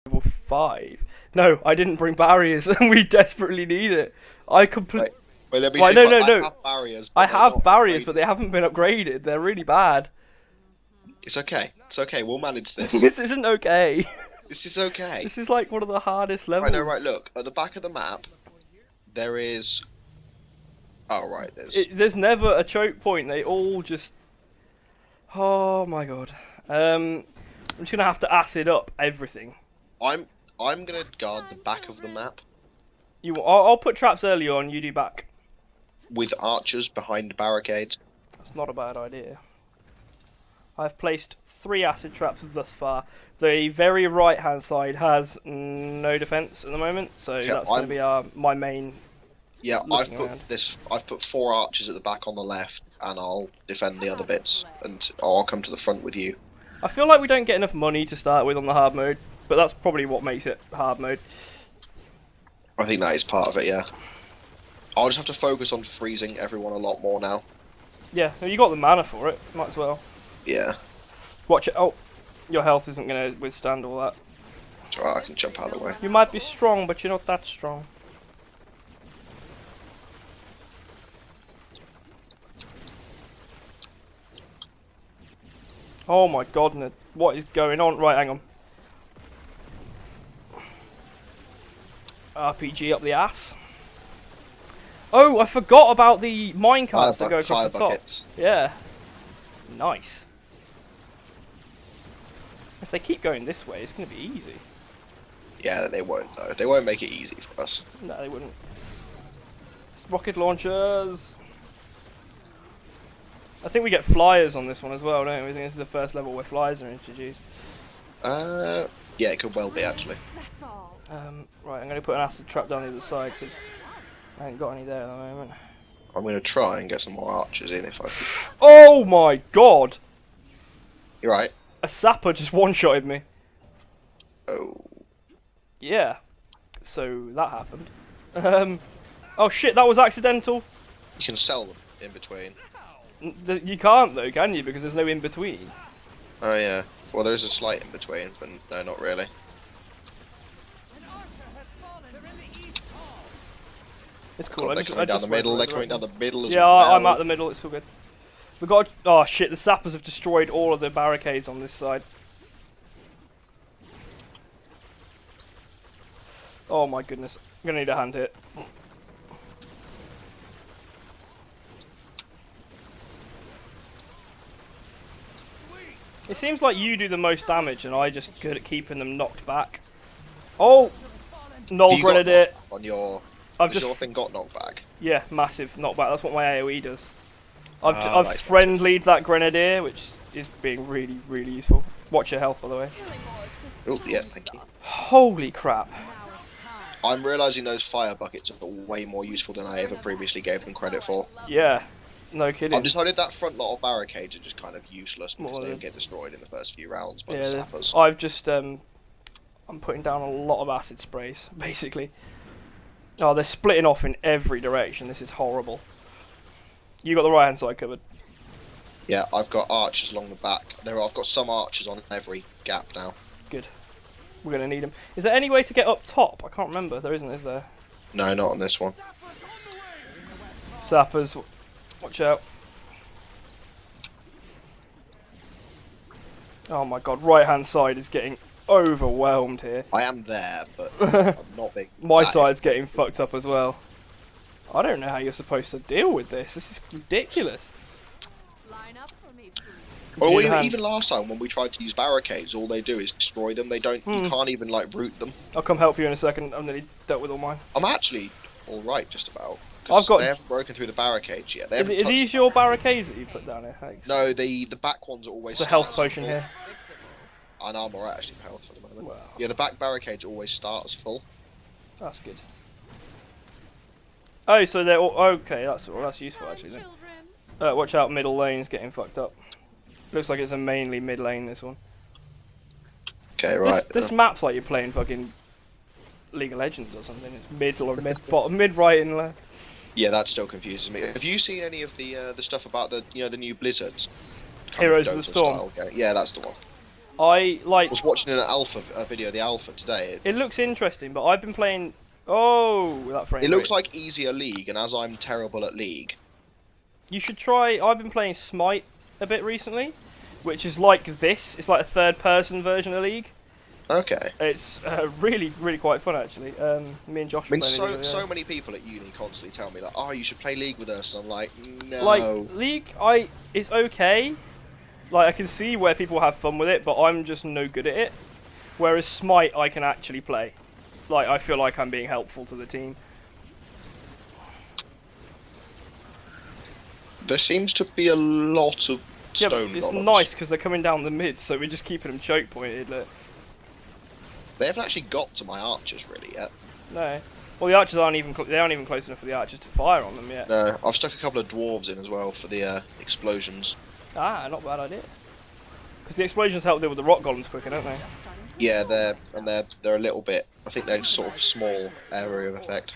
Level 5. No, I didn't bring barriers, and we desperately need it. I complete. Wait, let me Right, see. no, If no, I no. have barriers. I But they're have not barriers, but they upgraded. haven't been upgraded. They're really bad. It's okay. It's okay. We'll manage this. This isn't okay. This is okay. This is like one of the hardest levels. Right, no, right. Look at the back of the map. There is. Oh right, There's never a choke point. They all just. Oh my god. I'm just gonna have to acid up everything. I'm gonna guard the back of the map I'll put traps early on. You do back. with archers behind barricades. That's not a bad idea. I've placed 3 acid traps thus far. The very right hand side has no defense at the moment, so Yeah, that's going to be my main. Yeah, I've Looking around. put 4 archers at the back on the left, and I'll defend the other bits, and I'll come to the front with you. I feel like we don't get enough money to start with on the hard mode, but that's probably what makes it hard mode. I think that is part of it. Yeah. I'll just have to focus on freezing everyone a lot more now. Yeah, well, you got the mana for it. Might as well. Yeah. Watch it. Oh, your health isn't going to withstand all that. It's alright, I can jump out of the way. You might be strong, but you're not that strong. Oh my god, what is going on? Right, hang on. RPG up the ass. Oh, I forgot about the minecarts that go across the top. Buckets. Yeah. Nice. If they keep going this way, it's going to be easy. Yeah, they won't though. They won't make it easy for us. No, they wouldn't. Rocket launchers. I think we get flyers on this one as well, don't we? I think this is the first level where flyers are introduced. Yeah, it could well be actually. Right, I'm going to put an acid trap down the other side because I ain't got any there at the moment. I'm gonna try and get some more archers in if I can. Oh my god! You're right. A sapper just one-shotted me. Oh. Yeah. So that happened. Oh shit, that was accidental. You can sell them in between. You can't though, can you? Because there's no in-between. Oh yeah. Well, there's a slight in between, but no, not really. It's cool. God, they're coming down the middle. They're coming down the middle as yeah, well. I'm at the middle. It's all good. We got. Oh shit! The sappers have destroyed all of the barricades on this side. Oh my goodness! I'm gonna need a hand hit. It seems like you do the most damage, and I just good at keeping them knocked back. Oh, null grenadier. On your. I've Does just your thing got knocked back? Yeah, massive knockback. That's what my AoE does. I've friendlied that grenadier, which is being really, really useful. Watch your health, by the way. Oh yeah, thank you. Holy crap! I'm realising those fire buckets are way more useful than I ever previously gave them credit for. Yeah, no kidding. I've decided that front lot of barricades are just kind of useless because they get destroyed in the first few rounds by the sappers. I've just I'm putting down a lot of acid sprays, basically. Oh, they're splitting off in every direction. This is horrible. You got the right hand side covered. Yeah, I've got archers along the back. I've got some archers on every gap now. Good. We're gonna need them. Is there any way to get up top? I can't remember. There isn't, is there? No, not on this one. Sappers, watch out. Oh my god, right hand side is getting overwhelmed here. I am there, but I'm not being. My side's getting fucked up as well. I don't know how you're supposed to deal with this. This is ridiculous. Well, even last time when we tried to use barricades, all they do is destroy them. They don't. You can't even like root them. I'll come help you in a second. I've nearly dealt with all mine. I'm actually all right, just about. They haven't broken through the barricades yet. Are these your barricades that you put down here? Thanks. No, the back ones are always. There's a health potion here. I know I'm alright actually, health for the moment. Wow. Yeah, the back barricades always start as full. That's good. Oh, so they're all okay. That's useful actually then. Watch out, middle lane's getting fucked up. Looks like it's a mainly mid lane this one. Okay, right. This map's like you're playing fucking League of Legends or something. It's middle or mid bottom, mid right and left. Yeah, that still confuses me. Have you seen any of the stuff about the the new Blizzards? Heroes of the Storm. Yeah, that's the one. I like. I was watching an a video of the alpha today. It looks interesting, but I've been playing. Oh, that frame It looks rate. like easier League, and as I'm terrible at League. You should try. I've been playing Smite a bit recently, which is like this. It's like a third-person version of League. Okay. It's really, really quite fun actually. Me and Josh. I mean, were playing it, so many people at uni constantly tell me like, "Oh, you should play League with us," and I'm like, "No." Like League, it's okay. Like I can see where people have fun with it, but I'm just no good at it. Whereas Smite, I can actually play. Like I feel like I'm being helpful to the team. There seems to be a lot of Yeah, stone but it's golems. nice because they're coming down the mid, so we're just keeping them choke pointed. Look. They haven't actually got to my archers really yet. No. Well, the archers aren't even they aren't even close enough for the archers to fire on them yet. No, I've stuck a couple of dwarves in as well for the explosions. Ah, not a bad idea. Because the explosions help deal with the rock golems quicker, don't they? Yeah, they're a little bit. I think they're sort of small area of effect.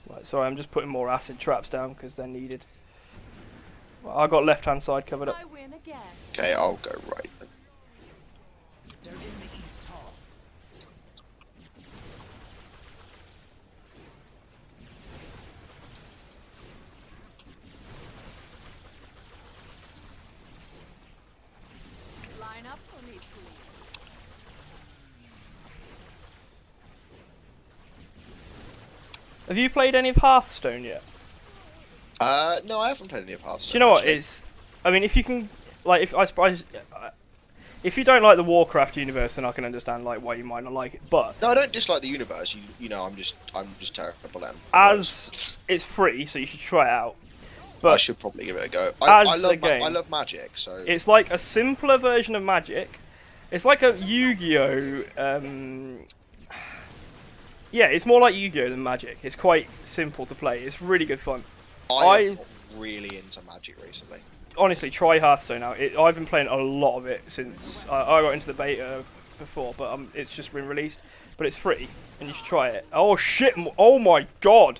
Right, sorry, I'm just putting more acid traps down because they're needed. Well, I got left hand side covered up. Okay, I'll go right. Line up for me, please. Have you played any of Hearthstone yet? No, I haven't played any of Hearthstone. Do you know what? actually. It's, I mean, if you can, like, if I suppose, if you don't like the Warcraft universe, then I can understand like why you might not like it. But No, I don't dislike the universe. You know, I'm just terrible at them. as it's free, so you should try it out. I But should probably give it a go. as I a love game- I love Magic, so it's like a simpler version of Magic. It's like a Yu-Gi-Oh. Yeah, it's more like Yu-Gi-Oh than Magic. It's quite simple to play. It's really good fun. I've got really into Magic recently. Honestly, try Hearthstone out. I've been playing a lot of it since I got into the beta before, but it's just been released. But it's free, and you should try it. Oh shit! Oh my god!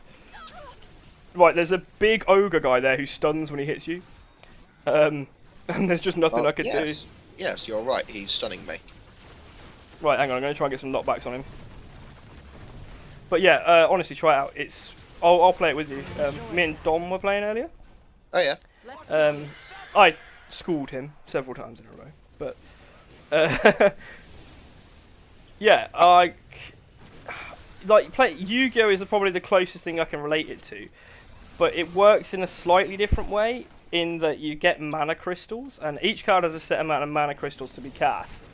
Right, there's a big ogre guy there who stuns when he hits you. And there's just nothing I could yes. Yes, you're right. He's stunning me. do. Right, hang on. I'm going to try and get some knockbacks on him. But yeah, honestly, try it out. I'll play it with you. Me and Dom were playing earlier. Oh yeah. I schooled him several times in a row, but yeah, play Yu-Gi-Oh is probably the closest thing I can relate it to, but it works in a slightly different way in that you get mana crystals, and each card has a set amount of mana crystals to be cast,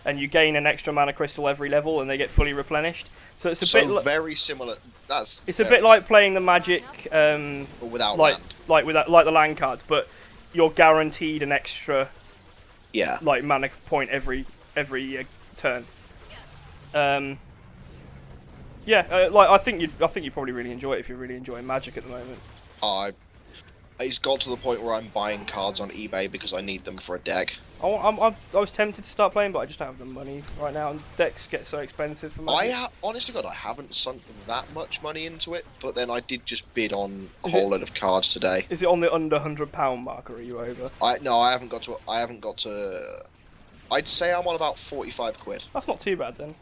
and you gain an extra mana crystal every level, and they get fully replenished. So it's a bit very similar. It's a bit like playing the Magic, but without like land. like the land cards, but you're guaranteed an extra Yeah. like mana point every turn. Yeah, like I think you'd probably really enjoy it if you're really enjoying Magic at the moment. It's got to the point where I'm buying cards on eBay because I need them for a deck. I was tempted to start playing, but I just don't have the money right now, and decks get so expensive for Magic. Honestly, God, I haven't sunk that much money into it, but then I did just bid on a Is whole it- load of cards today. Is it on the under £100 mark, or are you over? I haven't got to. I'd say I'm on about 45 quid. That's not too bad then,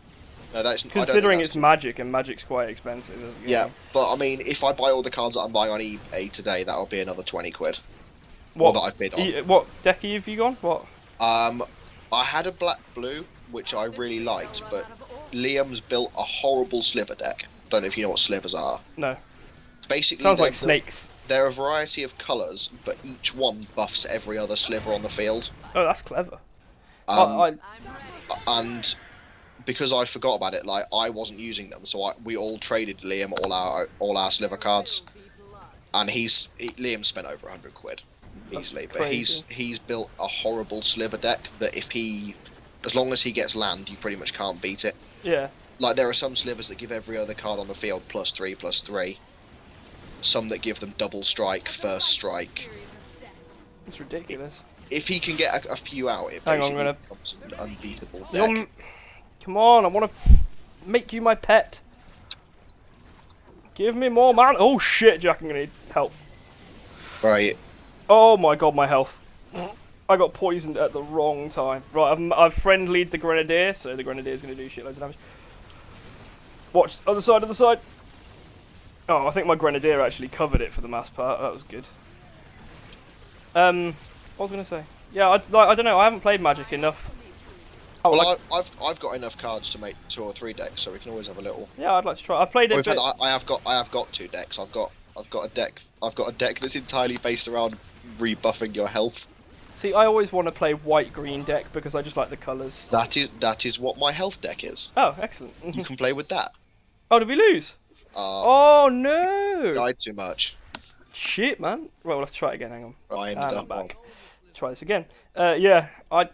No, that's considering I it's don't think Magic, and Magic's quite expensive. As a game. yeah, but I mean, if I buy all the cards that I'm buying on eBay today, that'll be another 20 quid. What That I've bid on. What deck have you gone? What? I had a black blue, which I really liked, but Liam's built a horrible sliver deck. Don't know if you know what slivers are. No. Basically, Sounds like snakes. They're a variety of colours, but each one buffs every other sliver on the field. Oh, that's clever. And because I forgot about it, like I wasn't using them, so we all traded Liam all our sliver cards, and Liam spent over 100 quid easily. But crazy. he's built a horrible sliver deck that as long as he gets land, you pretty much can't beat it. Yeah. Like there are some slivers that give every other card on the field +3/+3. Some that give them double strike, first strike. It's ridiculous. If he can get a few out, it Hang on, basically I'm gonna- becomes an unbeatable deck. Come on, I want to make you my pet. Give me more man. Oh shit, Jack, I'm gonna need help. Right. Oh my god, my health. I got poisoned at the wrong time. Right, I've friendlied the Grenadier, so the Grenadier's going to do shitloads of damage. Watch, other side, other side. Oh, I think my Grenadier actually covered it for the mass part. That was good. What was I going to say? Yeah, I don't know. I haven't played Magic enough. Oh, Well, like, I've got enough cards to make 2 or 3 decks, so we can always have a little. yeah, I'd like to try. I played it. Or in fact, I have got 2 decks. I've got a deck. I've got a deck that's entirely based around rebuffing your health. See, I always want to play white-green deck because I just like the colours. That is what my health deck is. Oh, excellent. You can play with that. Oh, did we lose? Oh no! Died too much. Shit, man. Right, we'll have to try it again. Hang on. I ended And I'm up back. Try this again. Yeah, I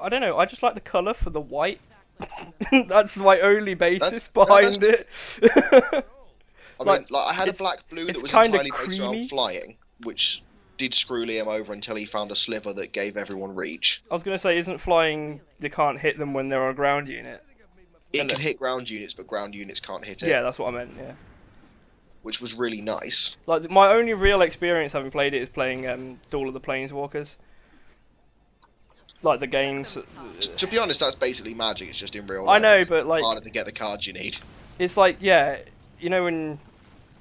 don't know. I just like the colour for the white. That's my only basis behind it. I mean, like I had a black blue that was entirely based around flying, which did screw Liam over until he found a sliver that gave everyone reach. I was gonna say, isn't flying? You can't hit them when they're on a ground unit. It can hit ground units, but ground units can't hit it. Yeah, that's what I meant. Yeah. Which was really nice. Like my only real experience having played it is playing Duel of the Planeswalkers. Like the games. To be honest, that's basically Magic. It's just in real life. I know, it's but like harder to get the cards you need. It's like, yeah, you know when,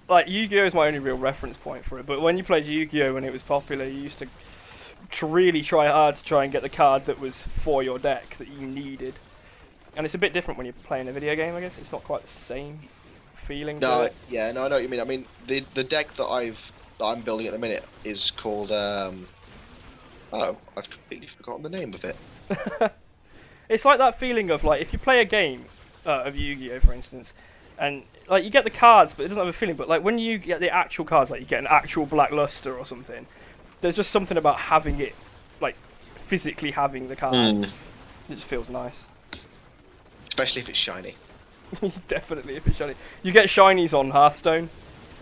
like Yu-Gi-Oh is my only real reference point for it. But when you played Yu-Gi-Oh when it was popular, you used to really try hard to try and get the card that was for your deck that you needed. And it's a bit different when you're playing a video game. I guess it's not quite the same feeling. No, yeah, no, I know what you mean. I mean, the deck that I'm building at the minute is called oh, I've completely forgotten the name of it. It's like that feeling of like if you play a game of Yu-Gi-Oh, for instance, and like you get the cards, but it doesn't have a feeling. But like when you get the actual cards, like you get an actual Black Luster or something, there's just something about having it, like physically having the card. It just feels nice. Especially if it's shiny. Definitely, if it's shiny. You get shinies on Hearthstone.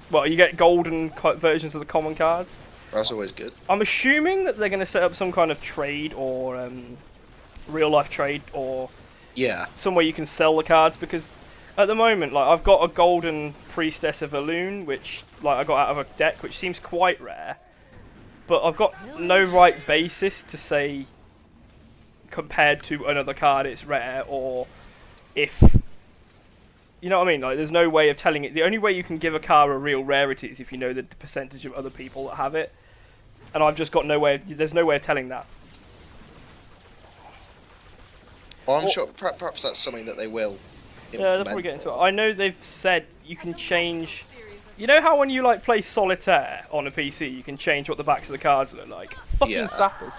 Well, you get golden versions of the common cards. That's always good. I'm assuming that they're going to set up some kind of trade or real life trade or somewhere you can sell the cards, because at the moment, like I've got a golden Priestess of Elune, which like I got out of a deck, which seems quite rare, but I've got no right basis to say compared to another card it's rare, or if you know what I mean. Like there's no way of telling it. The only way you can give a card a real rarity is if you know the percentage of other people that have it. And I've just got no way. There's no way of telling that. Well, I'm sure perhaps that's something that they will implement. Yeah, they'll probably get into it. I know they've said you can change. You know how when you like play Solitaire on a PC, you can change what the backs of the cards look like. Fucking sappers.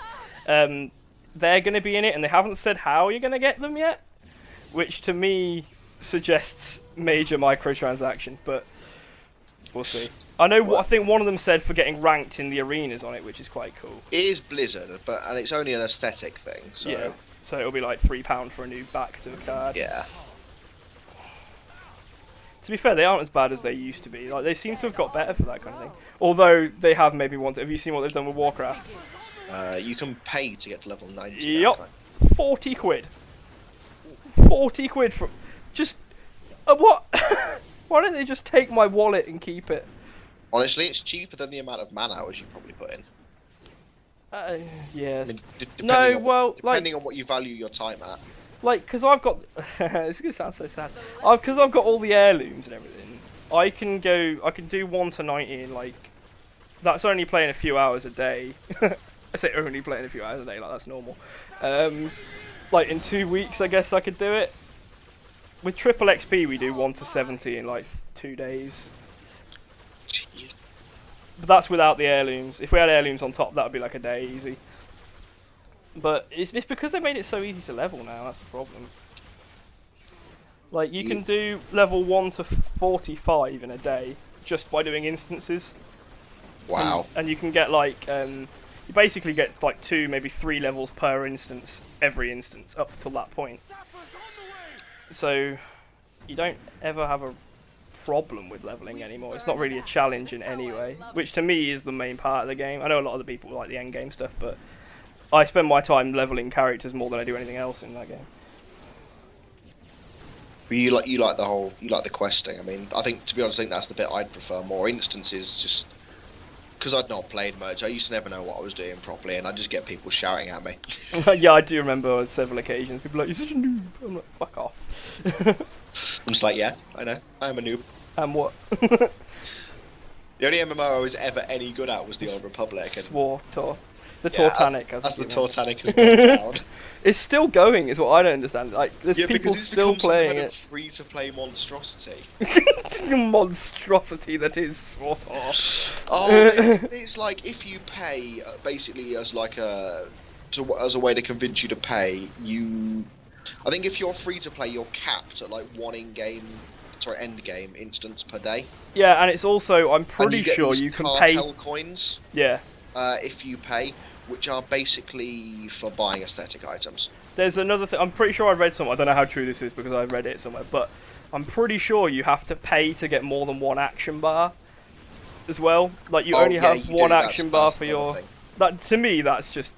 They're going to be in it, and they haven't said how you're going to get them yet, which to me suggests major microtransaction. But we'll see. I know. I think one of them said for getting ranked in the arenas on it, which is quite cool. It is Blizzard, and it's only an aesthetic thing. So yeah. So it'll be like £3 for a new back to the card. Yeah. To be fair, they aren't as bad as they used to be. Like they seem to have got better for that kind of thing. Although they have maybe wanted. Have you seen what they've done with Warcraft? You can pay to get to level 90. Yup. 40 quid. 40 quid for just what? Why don't they just take my wallet and keep it? Honestly, it's cheaper than the amount of man hours you probably put in. Yeah. I mean, depending on what you value your time at. Like, because I've got... it's going to sound so sad. Because I've got all the heirlooms and everything, I can do 1 to 90 in, like... That's only playing a few hours a day. I say only playing a few hours a day, like, that's normal. Like, in 2 weeks, I guess I could do it. With triple XP, we do 1 to 70 in, like, 2 days. Jeez. But that's without the heirlooms. If we had heirlooms on top, that would be like a day easy. But it's because they made it so easy to level now, that's the problem. Like, you can do level 1 to 45 in a day, just by doing instances. Wow. And you can get, like, you basically get, like, 2, maybe 3 levels per instance, every instance, up till that point. So, you don't ever have a problem with leveling anymore. It's not really a challenge in any way, which to me is the main part of the game. I know a lot of the people like the end game stuff, but I spend my time leveling characters more than I do anything else in that game. But you like the questing. I mean, I think, to be honest, I think that's the bit I'd prefer. More instances, just because I'd not played much, I used to never know what I was doing properly, and I'd just get people shouting at me. Yeah, I do remember on several occasions people like, you're such a noob. I'm like, fuck off. I'm just like, yeah, I know, I'm a noob. And what? The only MMO I was ever any good at was the Old Republic. And The Tortanic. As the Tortanic has gone down. It's still going, is what I don't understand. Like, there's people still playing kind it. of free-to-play monstrosity. Monstrosity that is, sort of. Oh, it's like if you pay, basically as like as a way to convince you to pay, I think if you're free-to-play, you're capped at like one end game instance per day. Yeah, and it's also, I'm pretty sure you can pay cartel coins. Yeah. If you pay, which are basically for buying aesthetic items. There's another thing. I'm pretty sure I read somewhere. I don't know how true this is because I read it somewhere, but I'm pretty sure you have to pay to get more than one action bar as well. Like you only have one action bar for your. That to me, that's just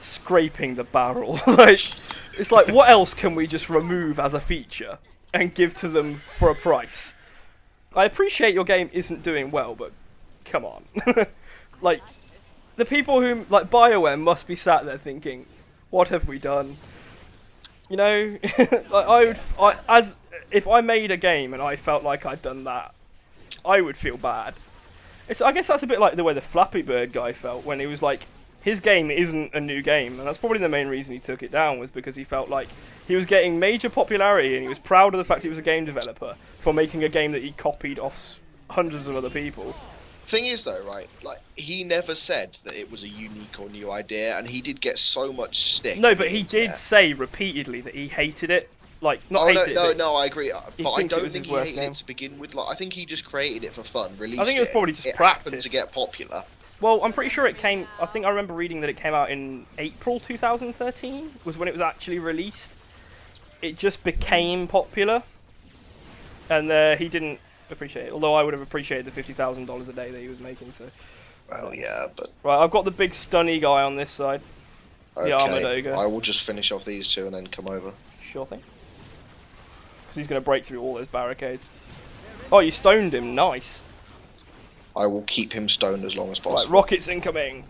scraping the barrel. Like it's like, what else can we just remove as a feature and give to them for a price? I appreciate your game isn't doing well, but come on. Like, the people who, like, BioWare must be sat there thinking, what have we done? You know, like, if I made a game and I felt like I'd done that, I would feel bad. I guess that's a bit like the way the Flappy Bird guy felt when he was like, his game isn't a new game, and that's probably the main reason he took it down, was because he felt like he was getting major popularity and he was proud of the fact he was a game developer for making a game that he copied off hundreds of other people. Thing is though, right, like he never said that it was a unique or new idea, and he did get so much stick. No, but he did say repeatedly that he hated it. Like, not hated it. No, I agree. But I don't think he hated name. it to begin with. Like, I think he just created it for fun, released it. I think it was probably just it practice. happened to get popular. Well, I'm pretty sure it came. I think I remember reading that it came out in April 2013 was when it was actually released. It just became popular, and he didn't appreciate it. Although I would have appreciated the $50,000 a day that he was making. So. Well, yeah, but right, I've got the big stunny guy on this side. Okay, the armored ogre. I will just finish off these two and then come over. Sure thing. Because he's going to break through all those barricades. Oh, you stoned him. Nice. I will keep him stoned as long as possible. Right, rockets incoming.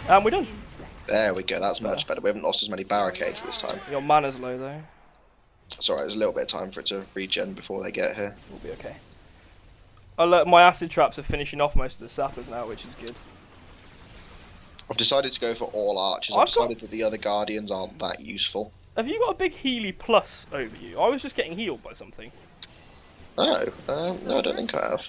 And we're done. There we go, that's much better. We haven't lost as many barricades this time. Your mana's low though. It's alright, there's a little bit of time for it to regen before they get here. We'll be okay. My acid traps are finishing off most of the sappers now, which is good. I've decided to go for all archers. I've decided that the other guardians aren't that useful. Have you got a big Healy plus over you? I was just getting healed by something. No, no, I don't think I have.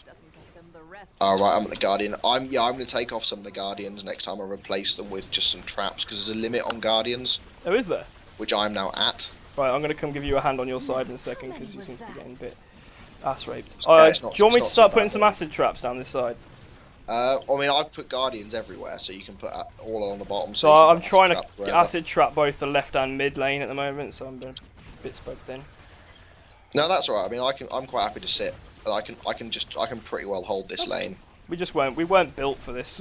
Alright, I'm the guardian. I'm going to take off some of the guardians next time. I replace them with just some traps because there's a limit on guardians. Oh, is there? Which I'm now at. Right, I'm going to come give you a hand on your side in a second because you seem to be getting a bit ass raped. Do you want me to start putting some acid traps down this side? I mean, I've put guardians everywhere, so you can put all along the bottom. So I'm trying to acid trap both the left and mid lane at the moment, so I'm a bit spread thin. No, that's alright. I mean, I'm quite happy to sit. I can pretty well hold this lane. We weren't built for this.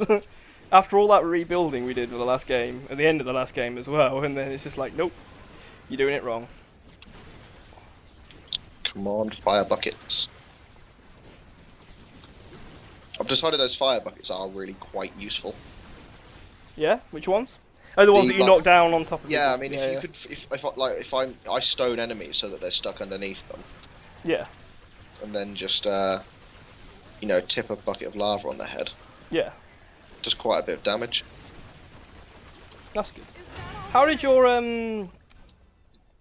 After all that rebuilding we did for the last game, at the end of the last game as well, and then it's just like, nope, you're doing it wrong. Come on, fire buckets. I've decided those fire buckets are really quite useful. Yeah, which ones? Oh, the ones that you knock down on top of. Yeah, I mean, if I stone enemies so that they're stuck underneath them. Yeah. And then just tip a bucket of lava on their head. Yeah. Just quite a bit of damage. That's good. How did your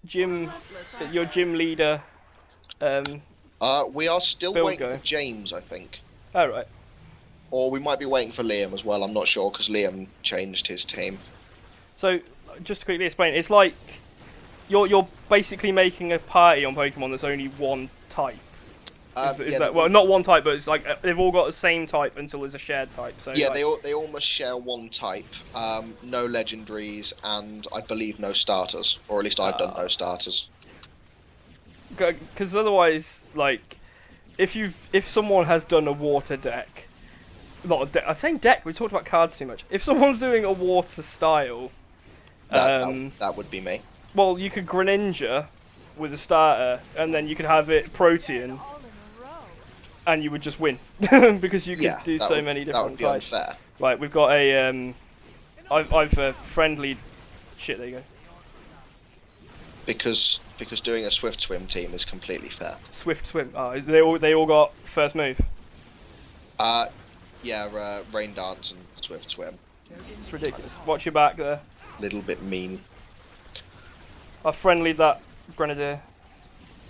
gym leader we are still Bill waiting go? for James, I think. Oh right. Or we might be waiting for Liam as well. I'm not sure because Liam changed his team. So, just to quickly explain, it's like you're basically making a party on Pokemon that's only one type. Is that, well, not one type, but it's like they've all got the same type until there's a shared type. So yeah, like, they all must share one type. No legendaries, and I believe no starters, or at least I've done no starters. Because otherwise, like, if someone has done a water deck, I'm saying deck. We talked about cards too much. If someone's doing a water style, that would be me. Well, you could Greninja with a starter, and then you could have it Protean. and you would just win because you could Yeah, do that so would- many That different would be fights. unfair. Right, we've got a I've friendly. Shit, there you go. Because doing a swift swim team is completely fair. Swift swim. Oh, is they all got first move? Yeah, rain dance and swift swim. It's ridiculous. Watch your back there. Little bit mean. I've friendlied that grenadier,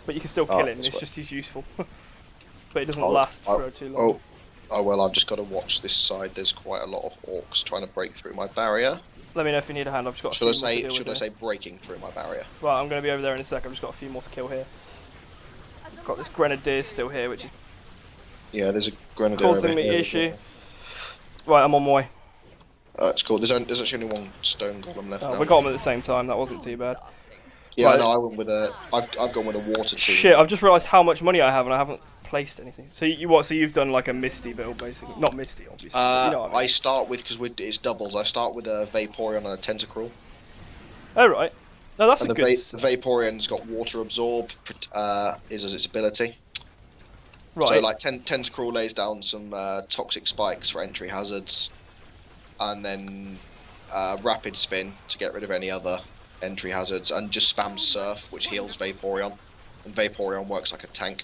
but you can still kill him. that's It's right. just he's useful, but it doesn't Oh, last oh, for too long. Oh well, I've just got to watch this side. There's quite a lot of orcs trying to break through my barrier. Let me know if you need a hand. I've just got. A Should I few more to say? deal Should I with say breaking through my barrier? here. Right, I'm going to be over there in a sec. I've just got a few more to kill here. Got this grenadier still here, which is Yeah, there's a grenadier causing over me here. issue. Right, I'm on my way. It's cool. There's actually only one stone golem left. Oh, now. we got them at the same time. That wasn't too bad. Yeah, Right. no, I went with a. I've gone with a water team. Shit, I've just realised how much money I have and I haven't placed anything. So you what? So you've done like a Misty build, basically. Not Misty, obviously. But you know what I mean. I start with because it's doubles. I start with a Vaporeon and a Tentacruel. Oh right. No, that's And a the, good. the Vaporeon's got Water Absorb, is as its ability. Right. So like Tentacruel lays down some toxic spikes for entry hazards, and then Rapid Spin to get rid of any other entry hazards, and just spams Surf, which heals Vaporeon, and Vaporeon works like a tank,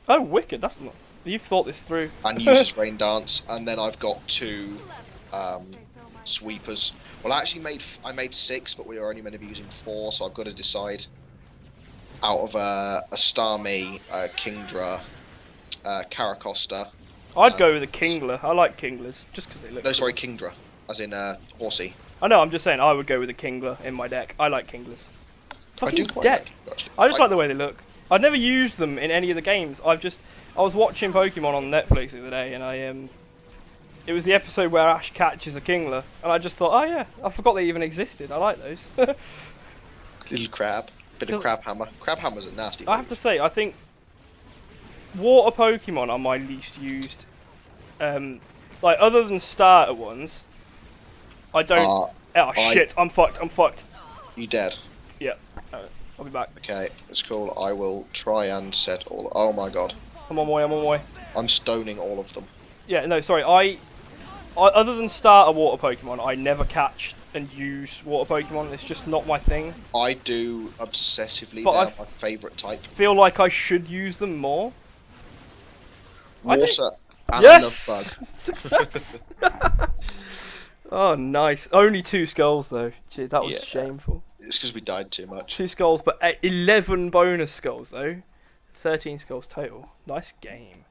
Oh, wicked. That's not. You've thought this through. and uses Rain Dance. And then I've got two sweepers. Well, I actually made 6, but we were only meant to be using 4, so I've got to decide. Out of a Starmie, Kingdra, Caracosta. I'd go with a Kingler. I like Kinglers just because they look. No, sorry, Kingdra, as in Horsey. I know. I'm just saying. I would go with a Kingler in my deck. I like Kinglers. I do Fucking quite deck. like Kingdra, actually. I just like the way they look. I've never used them in any of the games. I was watching Pokemon on Netflix the other day, and it was the episode where Ash catches a Kingler, and I just thought, oh yeah, I forgot they even existed. I like those. Little crab, bit of crab hammer. Crab hammer's a nasty. I have to say, I think water Pokemon are my least used. Like other than starter ones, I don't. Oh shit! I'm fucked. I'm fucked. You dead? Yeah. I'll be back. Okay, it's cool. I will try and set all. Oh my god, I'm on my way. I'm on my way. I'm stoning all of them. Yeah. No, sorry. I other than starter water Pokemon, I never catch and use water Pokemon. It's just not my thing. I do obsessively. But They're my favourite type. Feel like I should use them more. I Water think- and Yes! I love bug. Success! Oh, nice. Only 2 skulls, though. Gee, that was Yeah. shameful. It's because we died too much. 2 skulls, but 11 bonus skulls, though. 13 skulls total. Nice game.